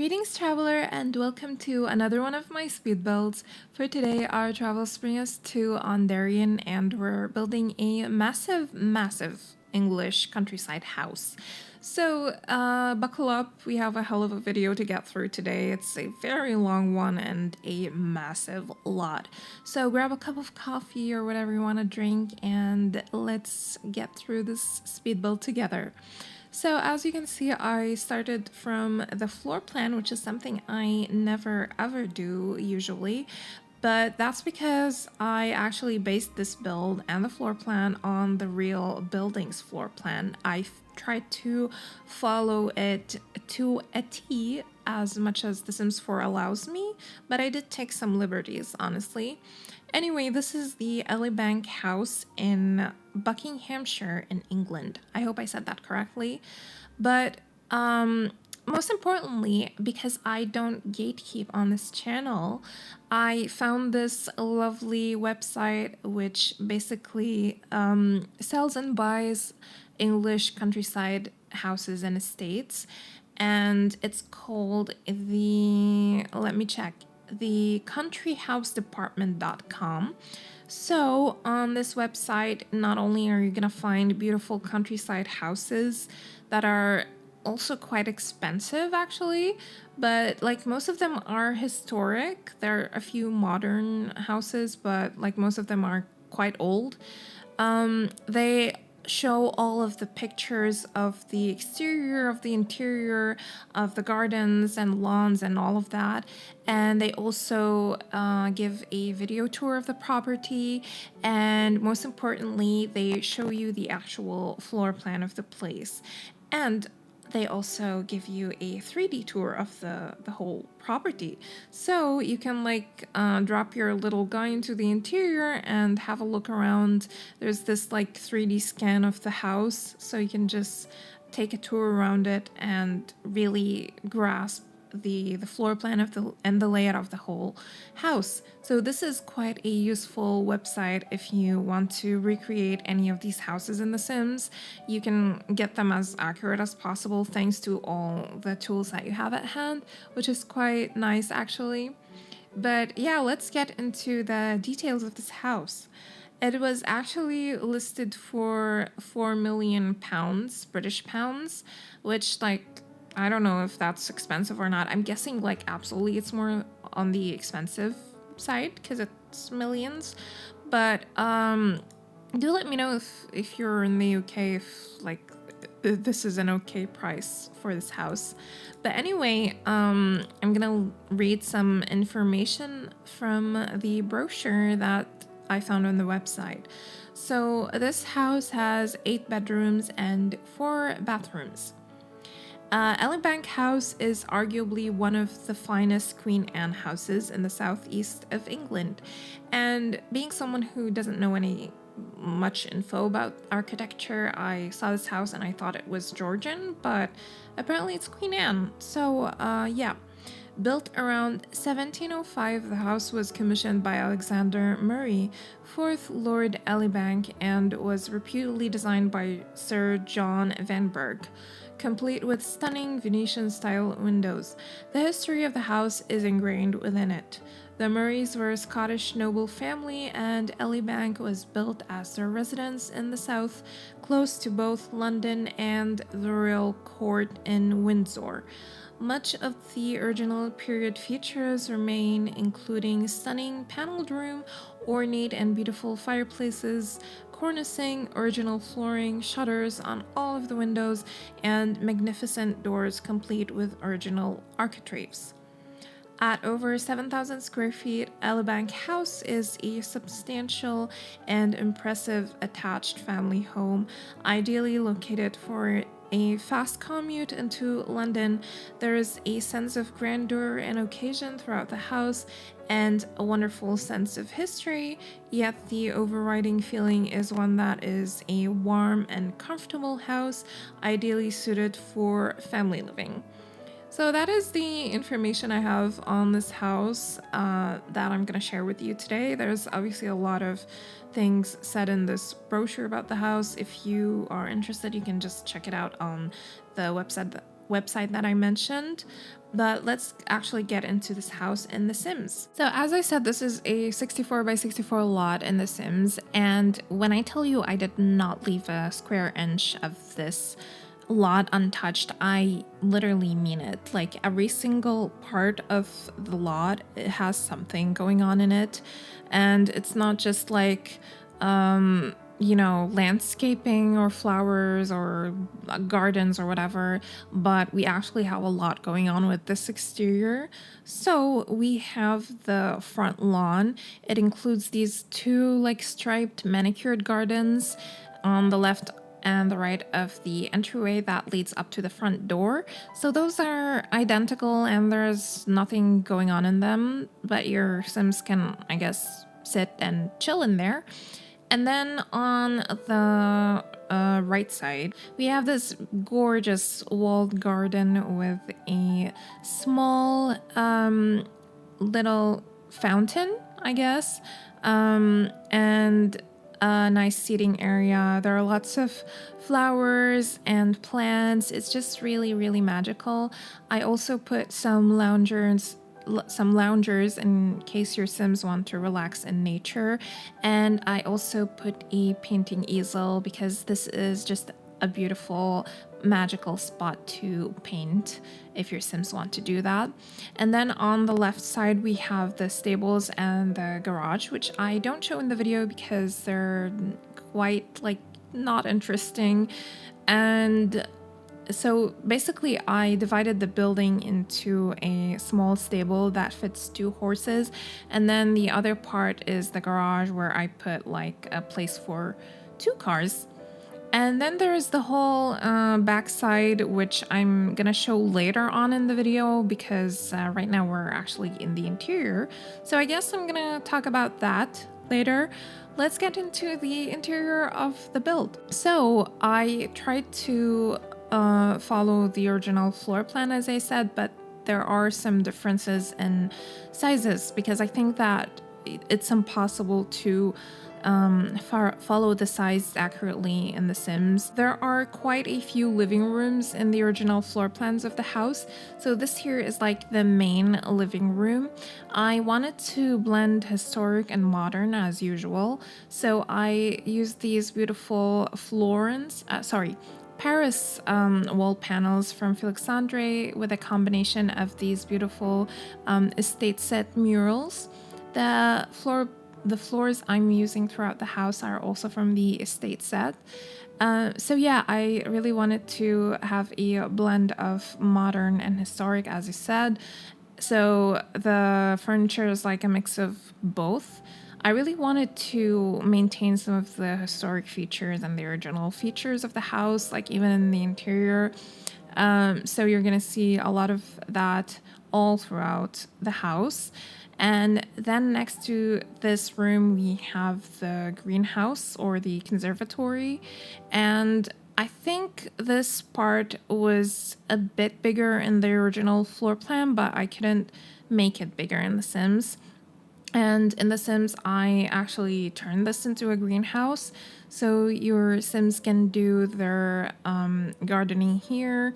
Greetings, traveler, and welcome to another one of my speed builds. For today, our travels bring us to Ondarian, and we're building a massive English countryside house. So, buckle up, we have a hell of a video to get through today. It's a very long one and a massive lot. So grab a cup of coffee or whatever you want to drink, and let's get through this speed build together. So as you can see, I started from the floor plan, which is something I never ever do usually, but that's because I actually based this build and the floor plan on the real building's floor plan. I tried to follow it to a T as much as The Sims 4 allows me, but I did take some liberties, honestly. Anyway, this is the Elibank House in Buckinghamshire in England. I hope I said that correctly. But most importantly, because I don't gatekeep on this channel, I found this lovely website which basically sells and buys English countryside houses and estates. And it's called let me check, the countryhousedepartment.com. So on this website, not only are you going to find beautiful countryside houses that are also quite expensive actually, but like most of them are historic. There are a few modern houses, but like most of them are quite old. They show all of the pictures of the exterior, of the interior, of the gardens and lawns and all of that. And they also give a video tour of the property. And most importantly, they show you the actual floor plan of the place. And they also give you a 3D tour of the whole property. So you can drop your little guy into the interior and have a look around. There's this 3D scan of the house, so you can just take a tour around it and really grasp the floor plan of the layout of the whole house. So this is quite a useful website if you want to recreate any of these houses in The Sims. You can get them as accurate as possible thanks to all the tools that you have at hand, which is quite nice actually. But yeah, let's get into the details of this house. It was actually listed for £4 million, British pounds, which I don't know if that's expensive or not. I'm guessing absolutely it's more on the expensive side because it's millions. But do let me know if you're in the UK, if this is an okay price for this house. But anyway, I'm gonna read some information from the brochure that I found on the website. So this house has 8 bedrooms and 4 bathrooms. Elibank House is arguably one of the finest Queen Anne houses in the southeast of England, and being someone who doesn't know much info about architecture, I saw this house and I thought it was Georgian, but apparently it's Queen Anne. So yeah. Built around 1705, the house was commissioned by Alexander Murray, 4th Lord Elibank, and was reputedly designed by Sir John Vanberg, complete with stunning Venetian-style windows. The history of the house is ingrained within it. The Murrays were a Scottish noble family, and Elibank was built as their residence in the south, close to both London and the royal court in Windsor. Much of the original period features remain, including stunning paneled room, ornate and beautiful fireplaces, cornicing, original flooring, shutters on all of the windows, and magnificent doors complete with original architraves. At over 7,000 square feet, Elibank House is a substantial and impressive attached family home, ideally located for a fast commute into London. There is a sense of grandeur and occasion throughout the house and a wonderful sense of history, yet the overriding feeling is one that is a warm and comfortable house, ideally suited for family living. So that is the information I have on this house that I'm going to share with you today. There's obviously a lot of things said in this brochure about the house. If you are interested, you can just check it out on the website that I mentioned. But let's actually get into this house in The Sims. So as I said, this is a 64 by 64 lot in The Sims. And when I tell you I did not leave a square inch of this lot untouched, I literally mean it. Like every single part of the lot, it has something going on in it. And it's not just like, landscaping or flowers or gardens or whatever, but we actually have a lot going on with this exterior. So we have the front lawn. It includes these two like striped manicured gardens on the left and the right of the entryway that leads up to the front door. So those are identical and there's nothing going on in them, but your Sims can, I guess, sit and chill in there. And then on the right side, we have this gorgeous walled garden with a small little fountain, I guess, and a nice seating area. There are lots of flowers and plants. It's just really, really magical. I also put some loungers in case your Sims want to relax in nature. And I also put a painting easel because this is just a beautiful magical spot to paint if your Sims want to do that. And then on the left side we have the stables and the garage, which I don't show in the video because they're quite like not interesting. And so basically I divided the building into a small stable that fits 2 horses, and then the other part is the garage where I put like a place for 2 cars. And then there's the whole backside, which I'm gonna show later on in the video because right now we're actually in the interior. So I guess I'm gonna talk about that later. Let's get into the interior of the build. So I tried to follow the original floor plan, as I said, but there are some differences in sizes because I think that it's impossible to follow the size accurately in The Sims. There are quite a few living rooms in the original floor plans of the house, so this here is like the main living room. I wanted to blend historic and modern as usual, so I used these beautiful Paris wall panels from Felixandre with a combination of these beautiful estate set murals. The floors I'm using throughout the house are also from the estate set. So yeah, I really wanted to have a blend of modern and historic, as I said. So the furniture is like a mix of both. I really wanted to maintain some of the historic features and the original features of the house, like even in the interior. So you're gonna see a lot of that all throughout the house. And then next to this room, we have the greenhouse or the conservatory. And I think this part was a bit bigger in the original floor plan, but I couldn't make it bigger in The Sims. And in The Sims, I actually turned this into a greenhouse. So your Sims can do their gardening here.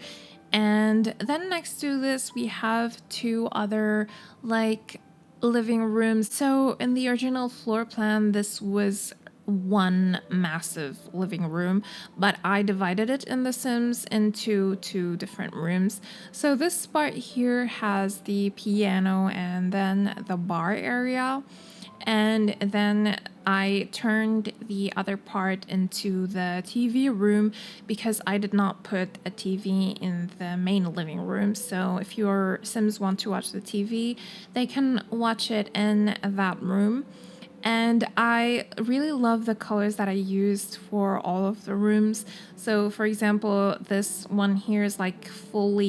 And then next to this, we have 2 other like living rooms. So in the original floor plan, this was one massive living room, but I divided it in The Sims into 2 different rooms. So this part here has the piano and then the bar area. And then I turned the other part into the TV room because I did not put a TV in the main living room. So if your Sims want to watch the TV, they can watch it in that room. And I really love the colors that I used for all of the rooms. So for example, this one here is like full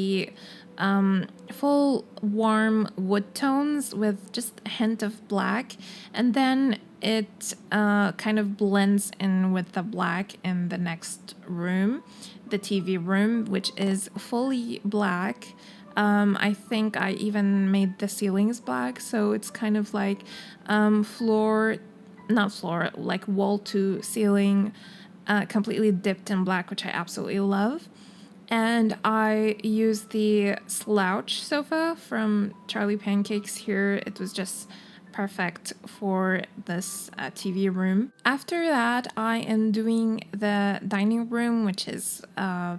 warm wood tones with just a hint of black, and then it kind of blends in with the black in the next room, the TV room, which is fully black. I think I even made the ceilings black, so it's kind of like like wall to ceiling, completely dipped in black, which I absolutely love. And I used the slouch sofa from Charlie Pancakes here. It was just perfect for this TV room. After that, I am doing the dining room, which is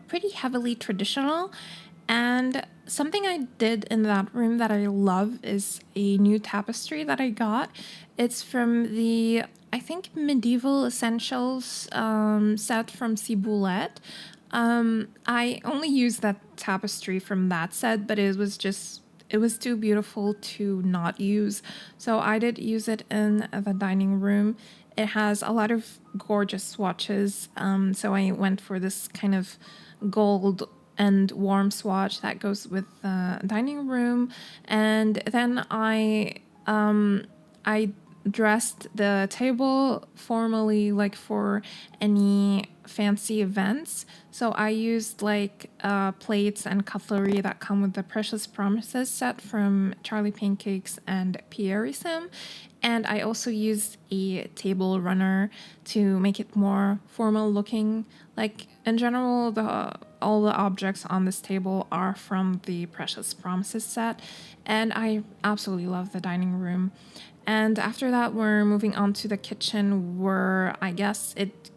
pretty heavily traditional. And something I did in that room that I love is a new tapestry that I got. It's from the, I think, Medieval Essentials set from Ciboulette. I only used that tapestry from that set, but it was too beautiful to not use. So I did use it in the dining room. It has a lot of gorgeous swatches. So I went for this kind of gold and warm swatch that goes with the dining room. And then I dressed the table formally, like for any fancy events. So I used like plates and cutlery that come with the Precious Promises set from Charlie Pancakes and Pierre Sim. And I also used a table runner to make it more formal looking. Like in general, all the objects on this table are from the Precious Promises set, and I absolutely love the dining room. And after that, we're moving on to the kitchen, where I guess it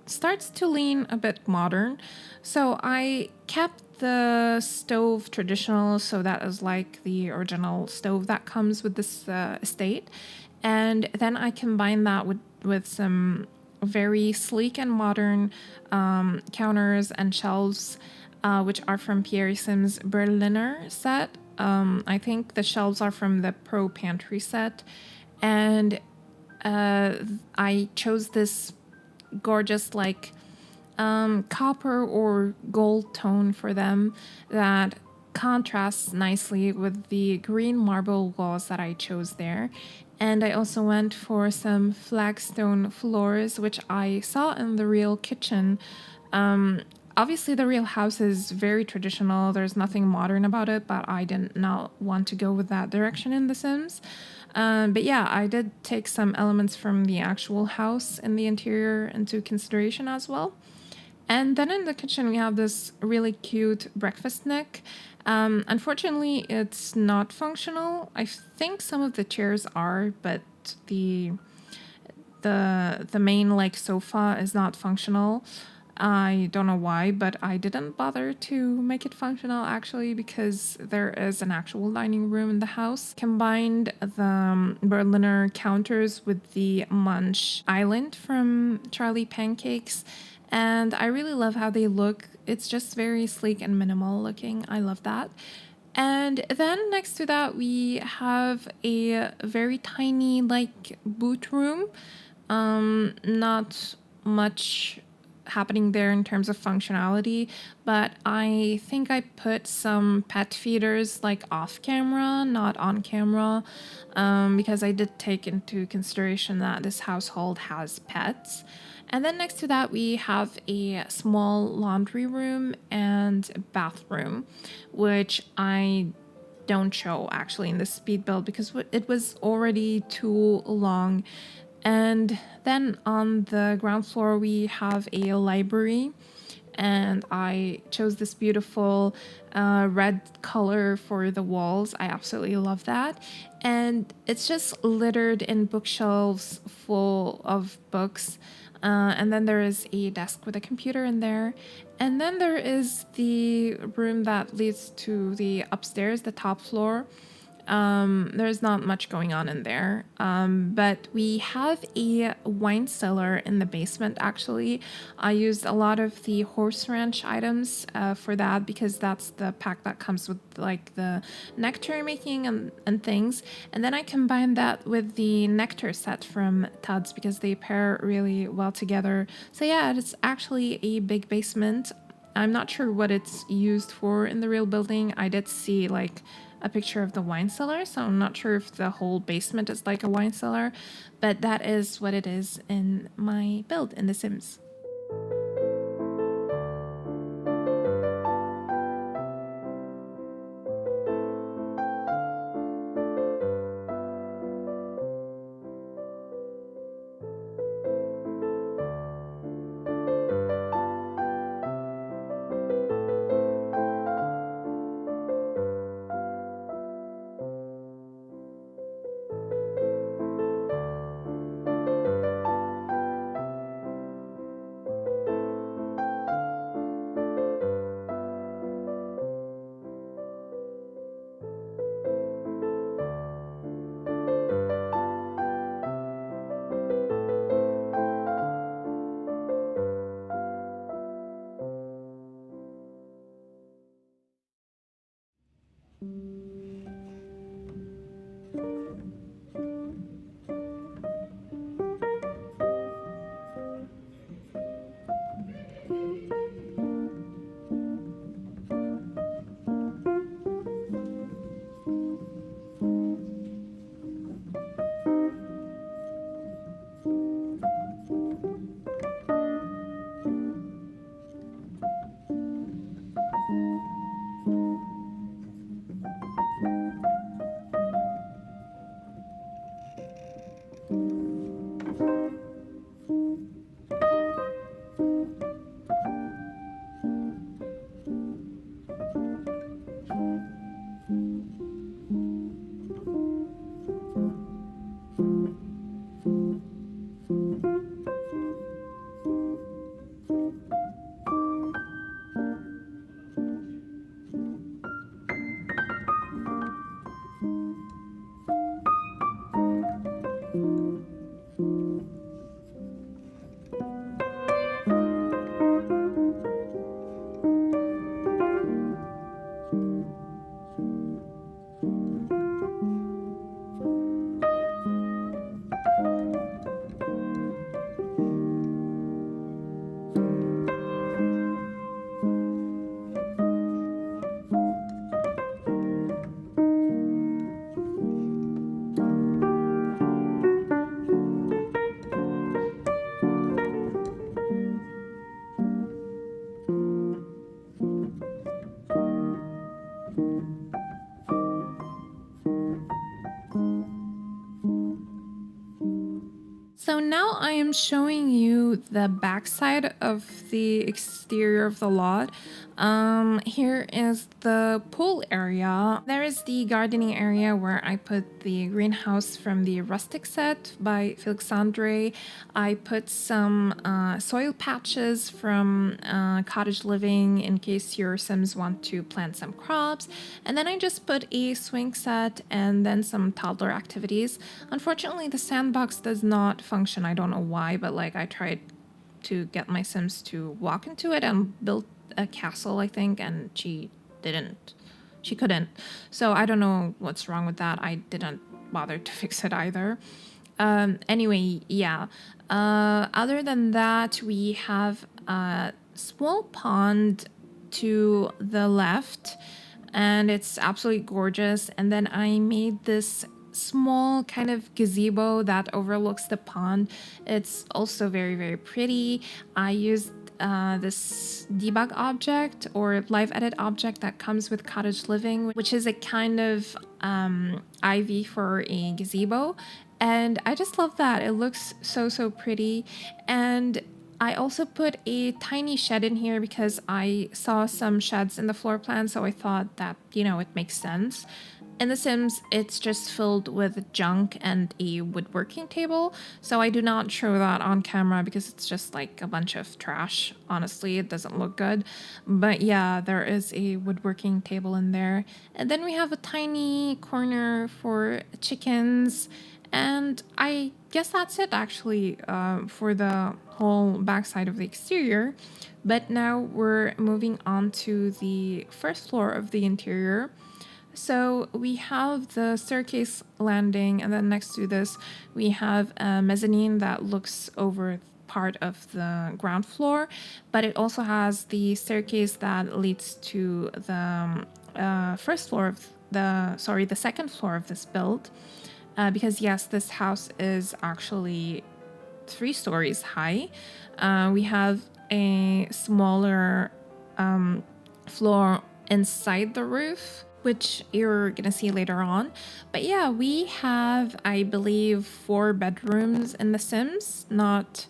starts to lean a bit modern. So I kept the stove traditional, so that is like the original stove that comes with this estate. And then I combined that with some very sleek and modern counters and shelves, which are from Pierre Sim's Berliner set. I think the shelves are from the Pro Pantry set. And I chose this gorgeous, like, copper or gold tone for them that contrasts nicely with the green marble walls that I chose there. And I also went for some flagstone floors, which I saw in the real kitchen. Obviously, the real house is very traditional. There's nothing modern about it, but I did not want to go with that direction in The Sims. But yeah, I did take some elements from the actual house in the interior into consideration as well. And then in the kitchen, we have this really cute breakfast nook. Unfortunately, it's not functional. I think some of the chairs are, but the the main like sofa is not functional. I don't know why, but I didn't bother to make it functional actually, because there is an actual dining room in the house. Combined the Berliner counters with the Munch Island from Charlie Pancakes, and I really love how they look. It's just very sleek and minimal looking. I love that. And then next to that, we have a very tiny, like, boot room. Not much happening there in terms of functionality, but I think I put some pet feeders like off camera, not on camera, because I did take into consideration that this household has pets. And then next to that, we have a small laundry room and bathroom, which I don't show actually in the speed build because it was already too long. And then on the ground floor, we have a library, and I chose this beautiful red color for the walls. I absolutely love that. And it's just littered in bookshelves full of books. And then there is a desk with a computer in there. And then there is the room that leads to the upstairs, the top floor. There's not much going on in there. But we have a wine cellar in the basement, actually. I used a lot of the horse ranch items for that, because that's the pack that comes with like the nectar making and things. And then I combined that with the nectar set from Tuds because they pair really well together. So yeah, it's actually a big basement. I'm not sure what it's used for in the real building. I did see like a picture of the wine cellar, so I'm not sure if the whole basement is like a wine cellar, but that is what it is in my build in The Sims. So now I am showing you the backside of the exterior of the lot. Here is the pool area. There is the gardening area where I put the greenhouse from the rustic set by Felix Andre. I put some soil patches from cottage living in case your Sims want to plant some crops. And then I just put a swing set and then some toddler activities. Unfortunately, the sandbox does not function. I don't know why, but like I tried to get my Sims to walk into it and build a castle, I think, and she didn't. She couldn't. So I don't know what's wrong with that. I didn't bother to fix it either. Anyway, yeah. Other than that, we have a small pond to the left, and it's absolutely gorgeous. And then I made this small kind of gazebo that overlooks the pond. It's also very, very pretty. I used this debug object or live edit object that comes with cottage living, which is a kind of ivy for a gazebo. And I just love that. It looks so pretty. And I also put a tiny shed in here because I saw some sheds in the floor plan, so I thought that, you know, it makes sense. In The Sims, it's just filled with junk and a woodworking table, so I do not show that on camera because it's just like a bunch of trash. Honestly, it doesn't look good. But yeah, there is a woodworking table in there. And then we have a tiny corner for chickens. And I guess that's it actually for the whole backside of the exterior. But now we're moving on to the first floor of the interior. So we have the staircase landing, and then next to this, we have a mezzanine that looks over part of the ground floor, but it also has the staircase that leads to the first floor of the second floor of this build. Because yes, this house is actually 3 stories high. We have a smaller floor inside the roof, which you're gonna see later on. But yeah, we have, I believe, 4 bedrooms in The Sims, not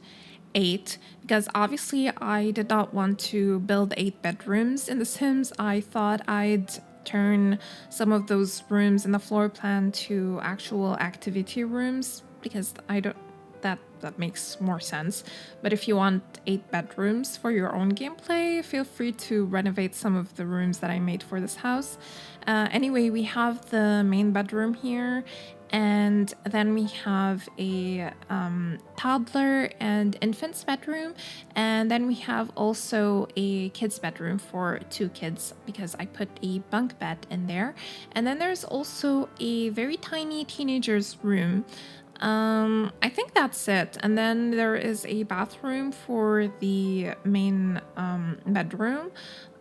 8, because obviously I did not want to build 8 bedrooms in The Sims. I thought I'd turn some of those rooms in the floor plan to actual activity rooms because that makes more sense. But if you want 8 bedrooms for your own gameplay, feel free to renovate some of the rooms that I made for this house. Anyway, we have the main bedroom here, and then we have a toddler and infant's bedroom, and then we have also a kid's bedroom for 2 kids because I put a bunk bed in there. And then there's also a very tiny teenager's room. I think that's it. And then there is a bathroom for the main bedroom.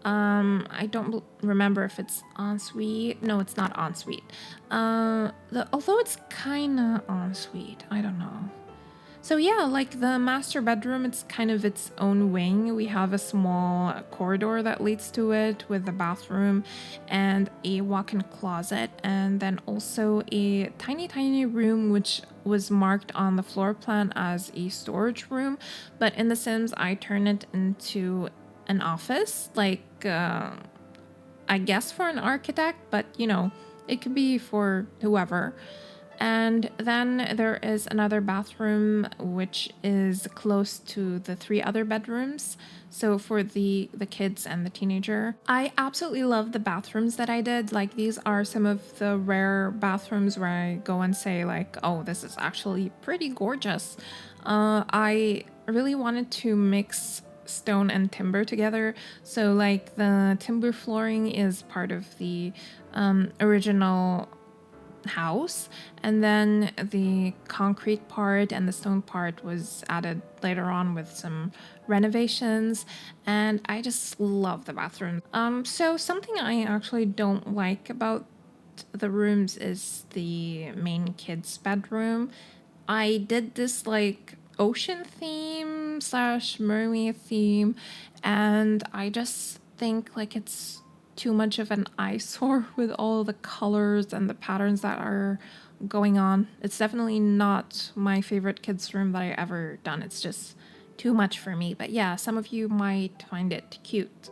I don't remember if it's ensuite. No, it's not ensuite. Although it's kind of ensuite. I don't know. So yeah, like the master bedroom, it's kind of its own wing. We have a small corridor that leads to it with the bathroom and a walk-in closet, and then also a tiny room which was marked on the floor plan as a storage room, but in The Sims I turn it into an office, like I guess for an architect, but it could be for whoever. And then there is another bathroom which is close to the three other bedrooms. So for the kids and the teenager. I absolutely love the bathrooms that I did. Like these are some of the rare bathrooms where I go and say like, oh, this is actually pretty gorgeous. I really wanted to mix stone and timber together. So like the timber flooring is part of the original house, and then the concrete part and the stone part was added later on with some renovations, and I just love the bathroom. So something I actually don't like about the rooms is the main kids bedroom. I did this like ocean theme slash mermaid theme, and I just think like it's too much of an eyesore with all the colors and the patterns that are going on. It's definitely not my favorite kids room that I ever done. It's just too much for me. But yeah, some of you might find it cute.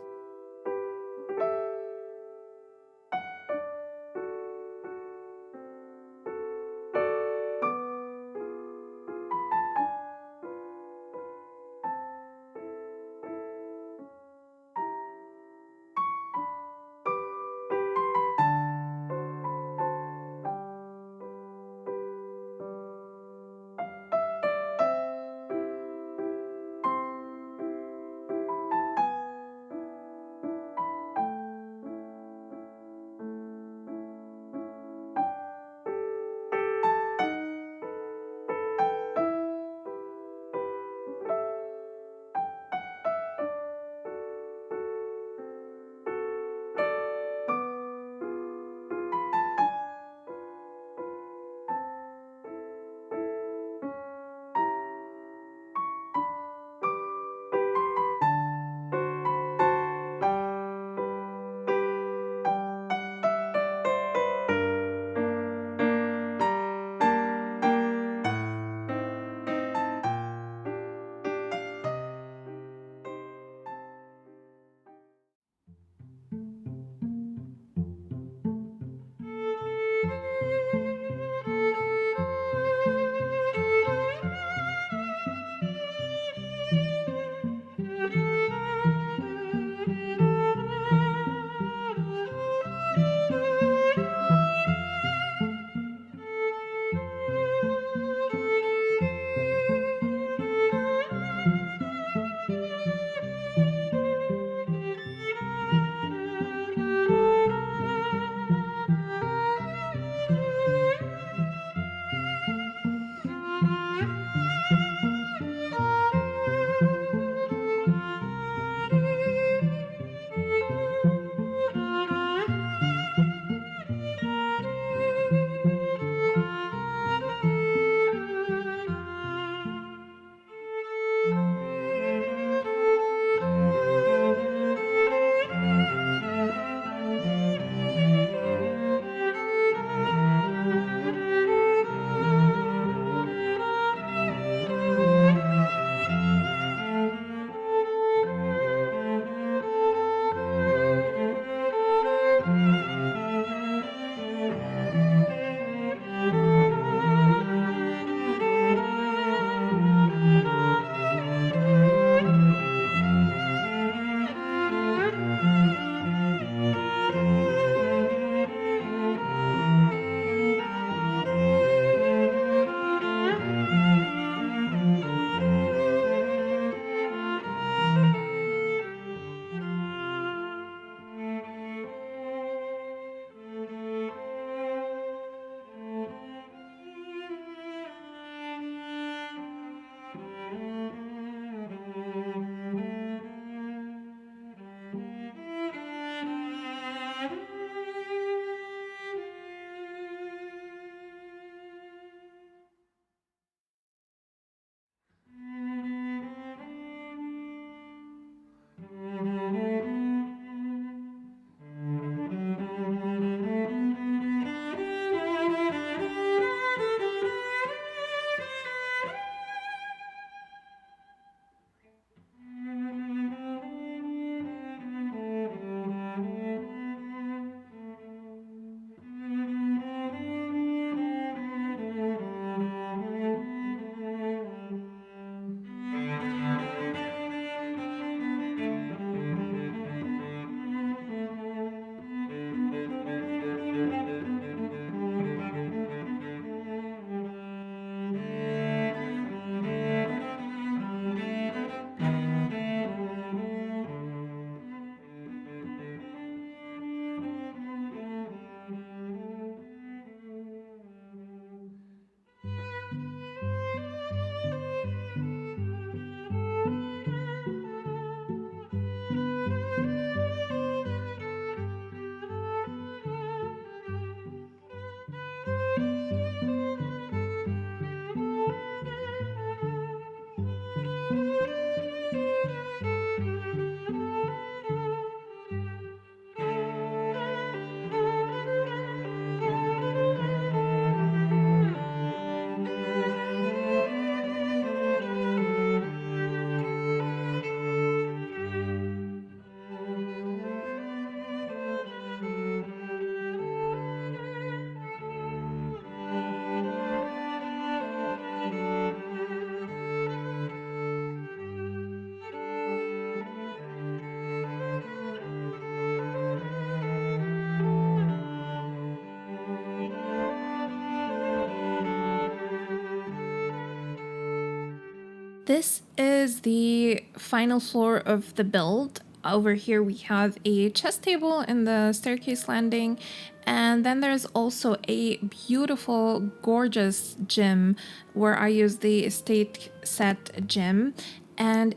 This is the final floor of the build. Over here we have a chess table in the staircase landing, and then there's also a beautiful, gorgeous gym where I use the estate set gym, and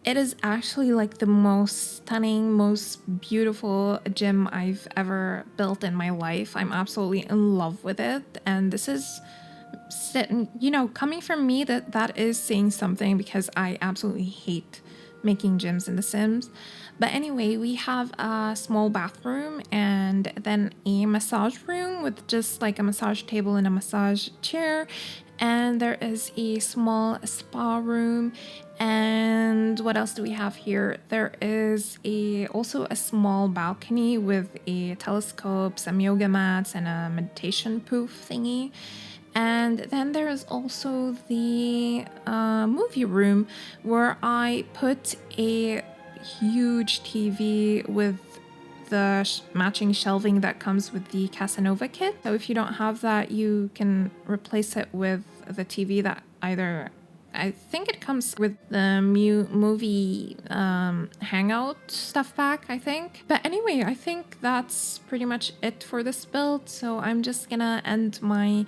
it is actually like the most stunning, most beautiful gym I've ever built in my life. I'm absolutely in love with it, and this is, you know, coming from me, that is saying something because I absolutely hate making gyms in The Sims. But anyway, we have a small bathroom and then a massage room with just like a massage table and a massage chair. And there is a small spa room. And what else do we have here? There is also a small balcony with a telescope, some yoga mats, and a meditation poof thingy. And then there is also the movie room where I put a huge TV with the matching shelving that comes with the Casanova kit. So if you don't have that, you can replace it with the TV that either, I think it comes with the movie hangout stuff pack, I think. But anyway, I think that's pretty much it for this build. So I'm just gonna end my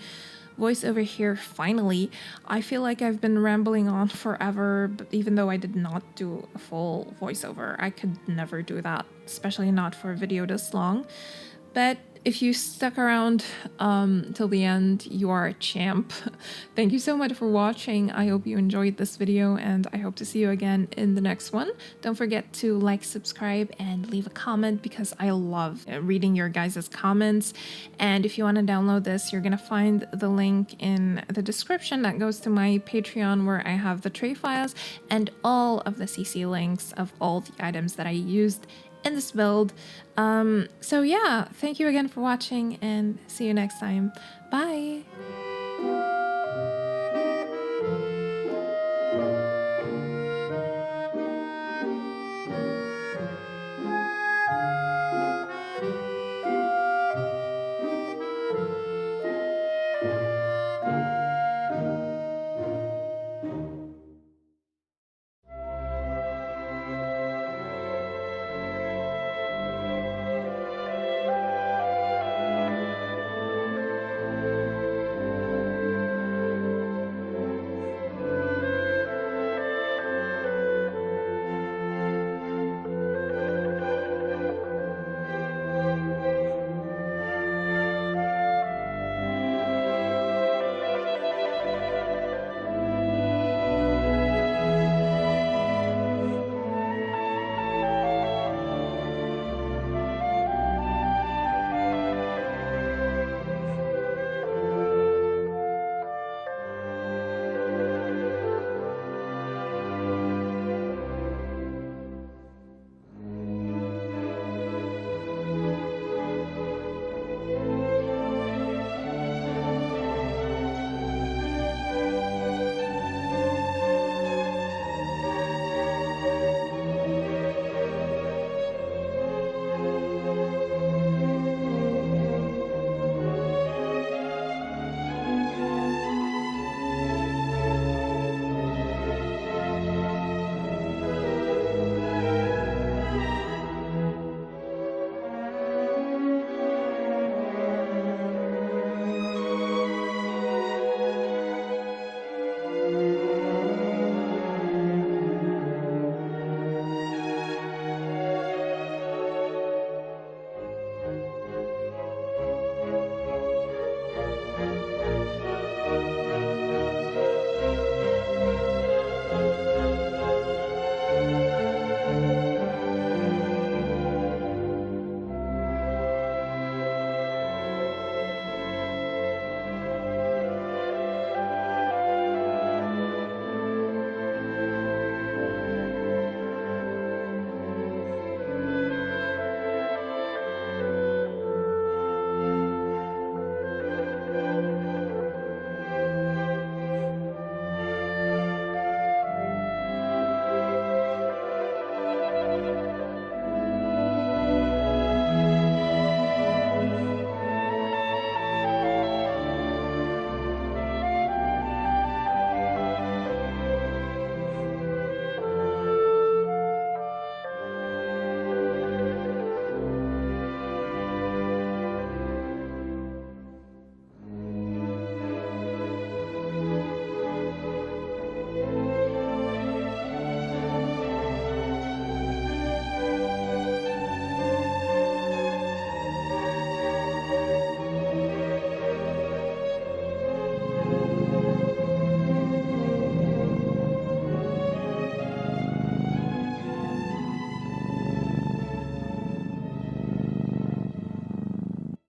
voiceover here finally. I feel like I've been rambling on forever, but even though I did not do a full voiceover, I could never do that, especially not for a video this long. But if you stuck around till the end, you are a champ. Thank you so much for watching. I hope you enjoyed this video, and I hope to see you again in the next one. Don't forget to like, subscribe, and leave a comment because I love reading your guys' comments. And if you want to download this, you're going to find the link in the description that goes to my Patreon, where I have the tray files and all of the CC links of all the items that I used in this build. So yeah, thank you again for watching, and see you next time. Bye!